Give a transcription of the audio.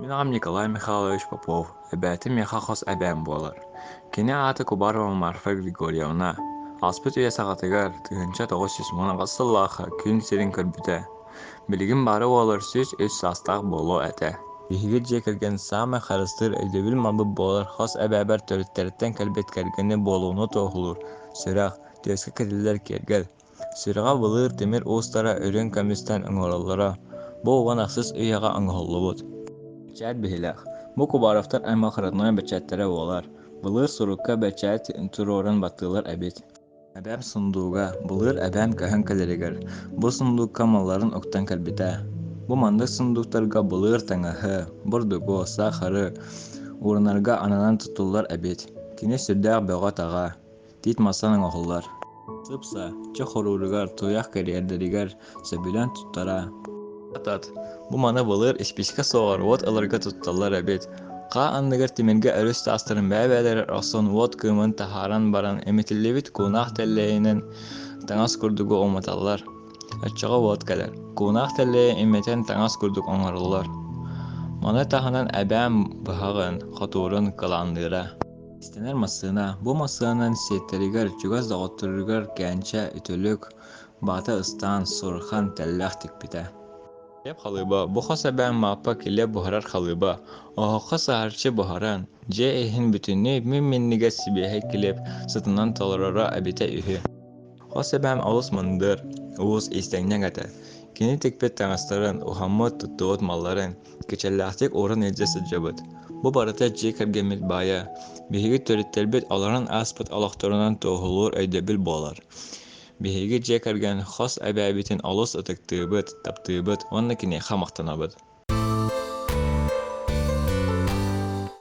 Минагам Николай Михайлович Попов, эбэтим яха хос эбэм буолар. Кини ааты Кубарова Марфа Григорьевна. Аспыт үйе сағатыгар тыгынча тоғыз сисмона қасыллаха күн сирин көрбүтэ. Билигин бары болар сүз өс састақ боло әтэ. Биһиги дьиэ кэрген саама харыстыр өйдөбүл мабы болар хос эбээбэр төрүттэрттен кэлбет кэргени болууну тоохулур. Сырах, төскө кэрилэр кергер. Сырага былыр темир уустара өрөн көмүстэн оҥороллоро. Бу уган ахсыс үйяга оҥоһоллубут. Бәчәт биһилэх. Бу Кубаровтар аймахырытной бәчәттәре болар. Былыр сурукка бәчәт турорын баттылар әбит. Әбәм сундуга, былыр әбәм көһөн кэлэригэр. Бу сундукка малларын октан кэлбитэ. Бу мандык сундуктарга былыр таңаһы, бурдугу, сахары, урынарга ананан тутуллар әбит. Кини сүрдээх бөҕө таға. Тит массаның оһуллар. Сыпса, чы хоруругар, туяк кэриэрдэригэр сөбүлэн туттара. Атат, бу маны былыр исписка соҕор вот ыларга тутталлар эбит. Ха анныгар тимирге өрүс таастырын бэбэлэр осон вот кыымын таһааран баран эмитиллибит куунах теллэйинэн таҥас курдугу омуталлар. Оччоҕо вот кэлэр. Куунах теллэйин имметен таҥас курдук оҥороллор. Маны таһынан эбэм быһаҕын, хотуурун кылаанныыра. Истенэр массыына, бу массыанан сиэттеригэр, чугас доҕотторугар кээнчэ, үтүлүк, баата ыстаан, сурхан теллэх тикпитэ. Леп халыба, бу хос эбэм мааппа киле буһарар халыба. Оһоххо саарчы буһаран, дьэ иһин бүтүннү мин-миннигэ сибиэһэ килеп, сытынан толороро эбитэ үһү. Хос эбэм олус мындыр, уус истэҥнэҥ этэ. Кини тикпит таҥастарын, ухаммыт туттуот малларын, кичэллээхтик ууран илдьэ сылдьабыт. Бу барыта дьиэ кэргэммит баайа. Биһиги төрүттэрбит олорон ааспыт олохторунан туоһулуур өйдөбүл буолар. Биһиги дьиэ кэргэн хос эбээбитин олус ытыктыыбыт, таптыыбыт, уонна киниэхэ махтанабыт.